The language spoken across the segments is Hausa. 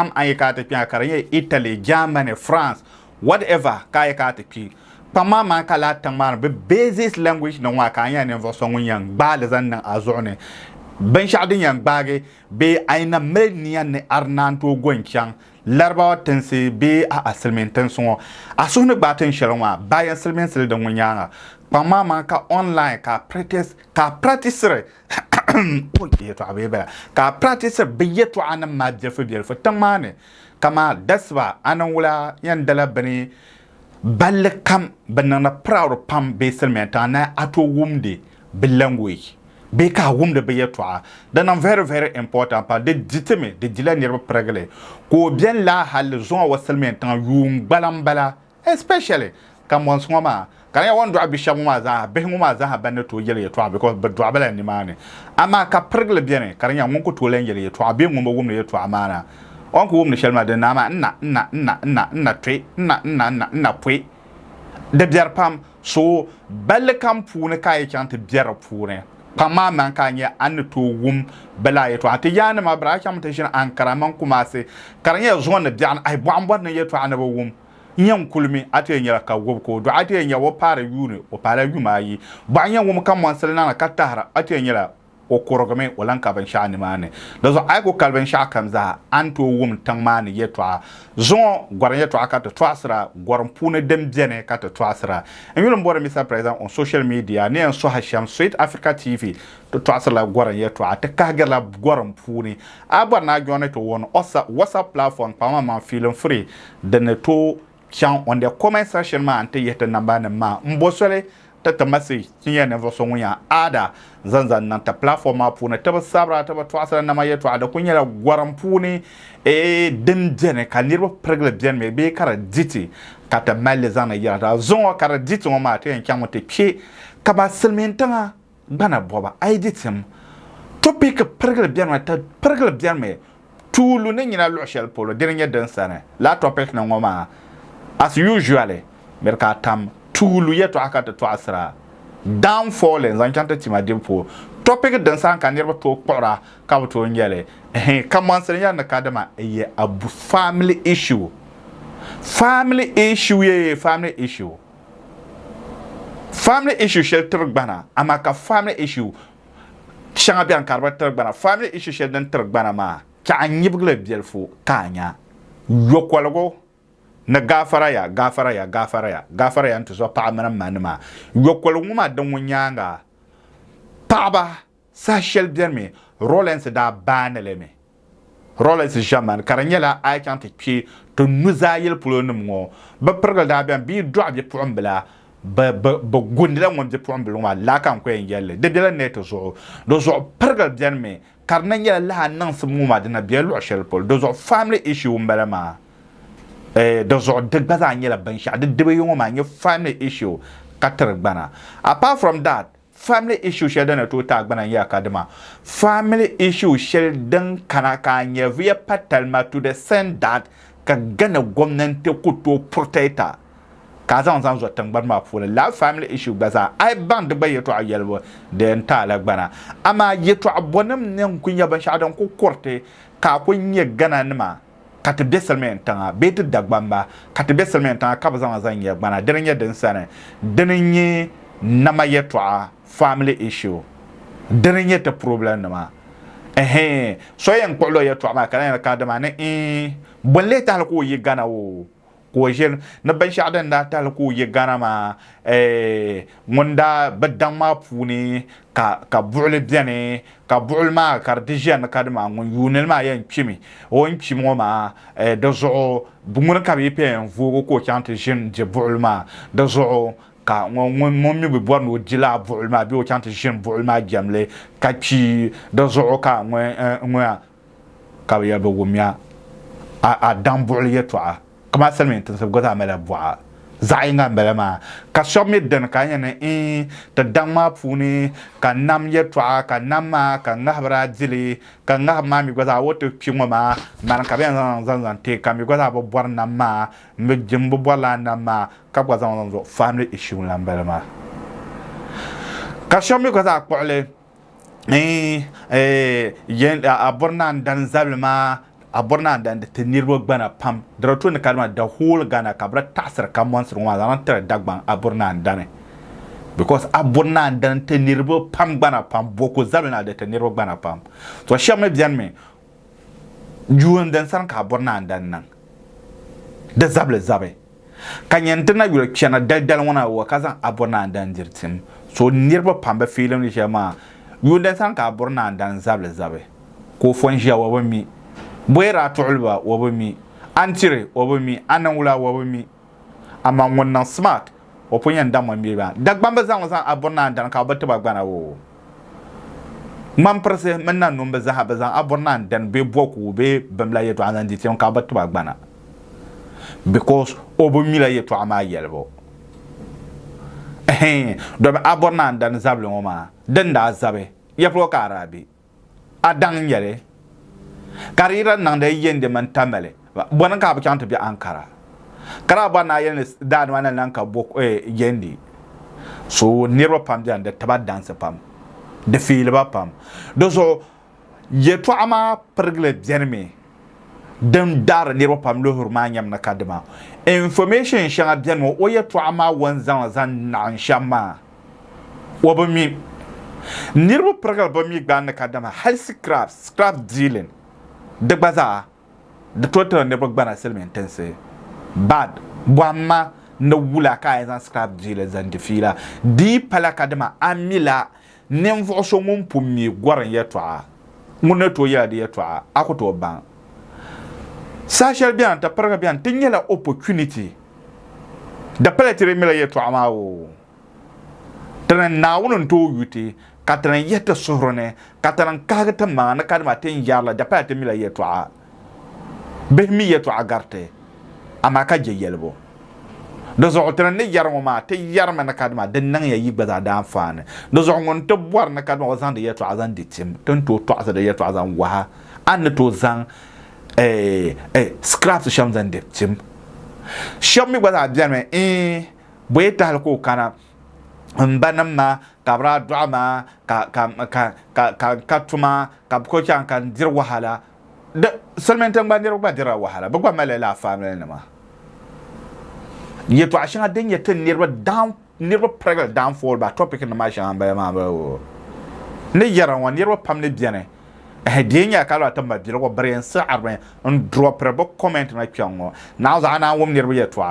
am ayika te pia kare Italy Germany France whatever kayika te pi pama man kala tamar be basic language na wa kanya ne vo so yang ba le zan na azone ben shadin yang bage be aina melnian ne arnanto gonchang larba tense be a asilmentan so asune baten shelwa bayan silmen sil da munyanga pama man ka online ka practice ka practice be yeto ana madje fo biel fo tamane kama dasba anan wula yan dala bani balle kam banana proud pam be silmenta na ato wumde be language be ka wumde be yeto dan very important pa de diteme de dila nirba pregle ko bien la hal zon wa silmenta yum balambala especially kam won soma kan ya won do abisha mu maza be mu maza banne to yele yeto because be do abala ni mane ama ka pregle bien kan ya won ko to len yele yeto be mu wumde yeto amana on ko wumne shelma de nama na twe na pwe de biar pam so balle kam pune kay chante biar pune pama man kanya an to wum bala yeto ati yana ma bra kam te shin ankara man kuma se karanya zone biar ay bambo na yeto anaba wum nyam kulmi ati nyara ka wob ko do ati nya wo pare yune o pare yuma yi ba nyam wum kam man sel na ka tahara ati nyara o korogame walan ka ban shani mane da zo ay ko kalban sha kam za anto wum tan mane yeto zon gwaran yeto aka to twasra gwaran pune dem jene ka to twasra en yulum bore misa president on social media ne en so hasham Sweet Africa TV to twasra gwaran yeto ata kagala gwaran pune aba na jone to won osa WhatsApp platform pa ma feeling free de ne to chan on the comment section ma ante yeta namba na ma mbosole tata masi kinya ne voso ngunya ada zanzan nan ta platform pune taba sabra taba twasra na ma yeto ada kunya gwaran pune den jene ka nirba pregle bien me be kara diti kata malle zana yara zon kara diti mo ma te en te pie ka ba selmentanga bana boba ay ditim topic pregle bien ma ta pregle bien me tulu ne nyina lo shel polo dernier den sana la topic na ngoma as usually merka tam tulu yeto akata to asra downfall en zan chanta tima dimpo topic den san kan yerba to pora ka to nyele kaman sen ya na kadama ye abu family issue shel tergbana amaka family issue shanga bian karba tergbana family issue shel den tergbana ma ka anyibugle bielfo kanya yokwalgo na gafara ya nto so pa amana manima yokwalgo ma dan wonyanga taba sa shel bien me Rollins da banele me Rollins jaman karanyela ay kante pi to nuzayel pulonum ngo ba pergal da bian bi drop je pumbla ba gundila mo je pumbla ma la kan ko yelle de de la net zo do zo pergal bien me karanyela la nan sumu ma dina bi lo shel pol do zo family issue mbala ma do zo de baza nyela ban sha de be yo ma nye family issue katar bana apart from that family issue sheldon to tag bana ya kadema family issue sheldon kanaka nya via patalma to the send that ka gana gwamnati kuto protector ka zan zo tangbar ma fula la family issue baza ai band ba yeto ayelbo de ntala bana ama yeto abonam ne kunya ban shadan ko korte ka kunya gana nima ka te beselmen tanga beti dagbamba ka te beselmen tanga ka bazan zan ya bana derenya den sane denenye nama yeto family issue denenye te problem nama so yen kwalo yeto ma kana ka da mane bolle ta ko yi gana wo ko jen na ban shadan da ta ko yi gana ma munda badan ma puni ka buule biane ka buul ma kar dijan ka da ma ngun yunel ma yen pimi o pimo ma da zo bungun ka bi pe vu ko chante jen je buul ma da zo ka mon mi bi bor no dila buul ma bi o chante jen buul ma jamle ka pi da zo ka ngwa ka ya be wumya a dan buul yeto kama salmin tan sab gota mala bua zainga belama ka shomit den ka yana ta damma puni ka nam yetwa ka namma ka ngabra dili ka ngama mi gota woto pingoma man ka ben zan te ka mi gota bo bor namma mi jimbo bola namma ka gwa zan zo family issue lam belama ka shomi gota kwale yen abornan dan zablma aborna dan te nirbo gbana pam drato ne kalma da whole Ghana kabra tasar kam monster wa ran ter dagban aborna dan because aborna dan te nirbo pam gbana pam boko zabna de te nirbo gbana pam to shamne bian me juun dan san ka aborna dan nan da zable zabe kanyente na yura chana dal wana wa kazan aborna dan dirtim so nirbo pam be film ni shama juun dan san ka aborna dan zable zabe ko fonja wa mi boyra tuulba wabami antire wabami anangula wabami ama wonna smart oponya ndamwa miba dagbamba zan abonna ndan ka batta bagbana wo mam prese menna numbe zahaba zan abonna ndan be boku be bamla yeto anan di tion ka batta bagbana because obomi la yeto ama yelbo do abonna ndan zable ngoma denda zabe yepro karabi adang yele karira nang da yende man tamale bonan ka ba kanta bi ankara kara ba na yen da wana nan ka bok yendi so nirwa pam jan da taba dance pam de fil ba pam do so ye to ama pergle jenme dem dar nirwa pam lo hurma nyam na kadma information shanga bian o ye to ama wanzan zan nan shama wobami nirwa pergle ba mi gban na kadma hal scrap dealing de baza de total ne bagbana selmen tense bad bwamma na wula ka zan scrap deal zan defila di pala kadama amila nemvo so mum pummi gwaran yetwa ngune to ya de yetwa akoto ban sachel bien ta parga bien tinyela opportunity da pala tire mila yetwa ma o tren nawun to yuti katran yeta sohrone katran kagata mana kadma ten yalla da pala mila yetwa behmi yetwa garte amaka je yelbo do zo tren ne yarmo ma te yarma na kadma den nan ya yibba da dan fane do zo ngon to bor na kadma wazan de yetwa azan ditim ton to asa de yetwa azan wa an to zan scrap sham zan ditim sham mi gbaza bian boyeta hal ko kana mbanama kabra duama ka tuma ka ko chan kan dir wahala de seulement tan bandir ba dira wahala ba gwa mala la family nama yeto ashin aden yeten nirba down nirba pregal downfall ba topic na ma shan ba ma ba ne yaran wan nirba pamne biane denya kala tamba dira ko bare sa arme on drop ba comment na kyango na za na wom nirba yeto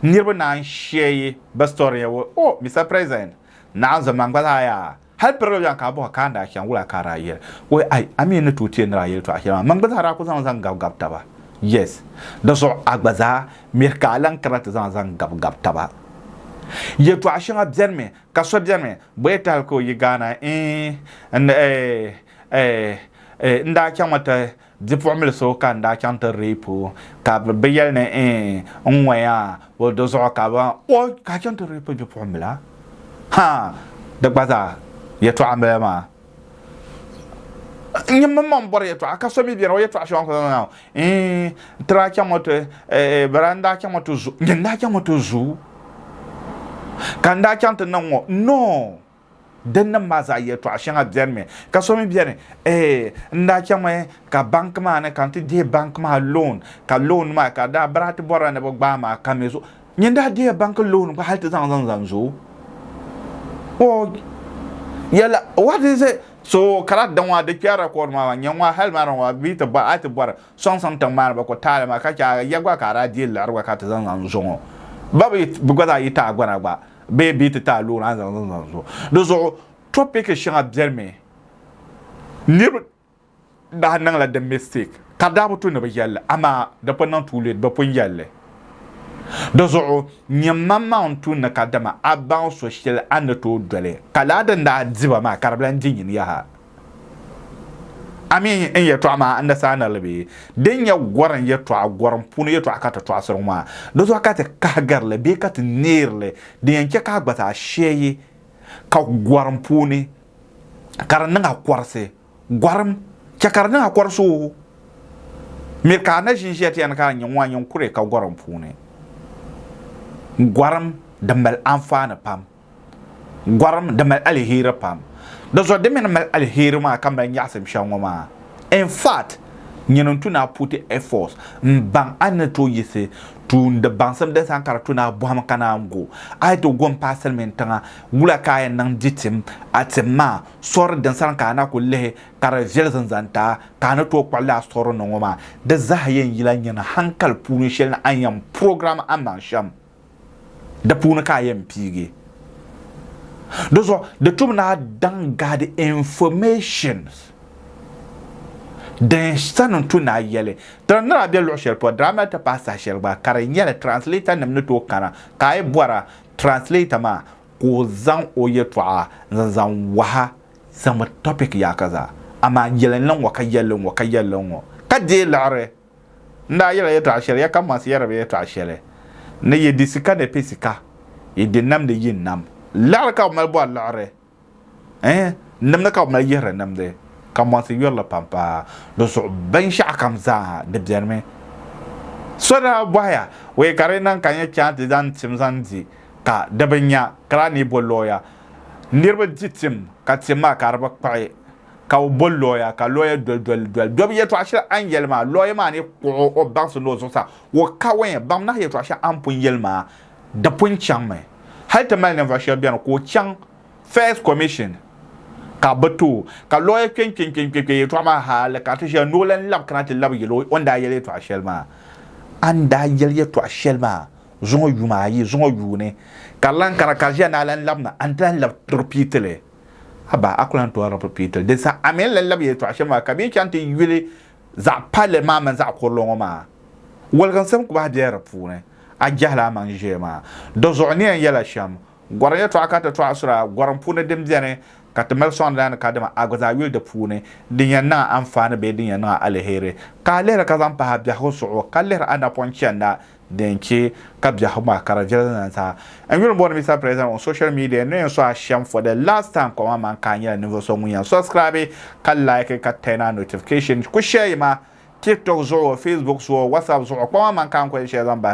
nirba na share ba story oh Mr. President na za mangba ya hal perlo yang ka bo kanda kyan wula kara yer we ai amina tuti na yer to akira mangba zara ko zan gab taba yes da so agbaza mirkalan karata zan gab taba ye to ashin abjerme ka so abjerme boyeta ko yigana nda kyamata dipomel so kan da kyanta repo ka beyel ne onwaya wo do so ka ba o ka kyanta repo dipomela ha da gbaza ye to amema nyamma mon bor ye to aka so mi bi no ye to ashon ko na tra kyamoto baranda kyamoto zu nyanda kyamoto zu kanda kyanta nanwo no den na maza ye to ashanga bienme ka so mi bien nda kyamwe ka bank ma na kanti de bank ma loan ka loan ma ka da brat bora ne bogba ma ka mezo nyanda de bank loan ba halta zan zo o yala what is it so kala dan wa de kyara ko ma nyanwa hal ma ran wa bi ta ba ati bora son tan ma ba ko tale ma ka ya yagwa kara di larwa ka ta zan zo babu bugwa yi ta agwana ba baby ta lo na zan zo do zo topic shanga bjerme ni da nan la de mistake ka da butu ne ba yalla ama da panan tule ba pon yalle do zo nyamma on tun na kadama aban social an to dole kala da da diba ma karblan jinyin ya ha ami en ya to ama anda sana lebe den ya gwaran ya to gwaran punu ya to akata to asoro ma do zo akata ka garle be kat nerle den ya ka gbata sheye ka gwaran puni karan nga kwarse gwaram ka karan nga kwarso mir ka na jinjeti an ka nyanwa nyon kure ka gwaran puni gwaram da mal amfana pam gwaram da mal alheri pam da zo de men mal alheri ma kan ban yasam shanwa ma in fact nyenon tuna put effort mbang anato yese tun da bansam da san karatu na buham kana ngo ai to gon pasal men tanga gula kayan nan ditim atima sor dan san kana kulle kara vel zanzanta kana to kwalla sor no ngoma da zahayen yilan yana hankal puni shel na anyam program amman sham da puni kayan pige dozo da tumna dan gade information den sanon tuna yele dan na be lo shel po drama ta passa shel ba kare nyele translator nam no to kana kai bora translator ma ko zan oye to a zan waha sama topic ya kaza ama yele nan wa kayelen wo ka de lare nda yele ya ta shel ya kama si yere be ta shel ne ye disika de pesika e de nam de yin nam lar ka mal bo lare nam na ka mal yere nam de comment c'est la pampa do so ben sha kamza de bienme so da boya we kare nan kanya chante dan timzanzi ka da banya krani bolloya nirba jitim ka tima karba pai ka bolloya ka loya do bi yeto asha an yelma loya ma ne ko o banso no so sa wo ka wen bam na yeto asha an pun yelma da pun changme hal ta mal ne va sha bien ko chang first commission ka bato ka loye ken to ma hal ka to je no len lab kana te lab yelo onda yele to ashelma anda yele to ashelma zongo yuma yi zongo yune kalan kana ka je na len lab na andan lab repeatele aba akulan to repeatele de sa amel len lab yele to ashelma ka bi chante yele za pale ma man za ko longo ma wal kan sam ko ba de rapune a jahla man jema do zoni yela sham goraya to akata to asura goram pune dem jene katamel son dan kadama agoza wil de pune dinya na amfana be dinya na alhere ka lera ka zan pa biya hoso ka lera ana ponchanda denki ka biya homa karajel na ta and you born Mr. President on social media no so a sham for the last time come man kanya never so mun subscribe ka like ka turn on notification ku share ma TikTok zo Facebook zo WhatsApp zo kuma man kan ko share zan ba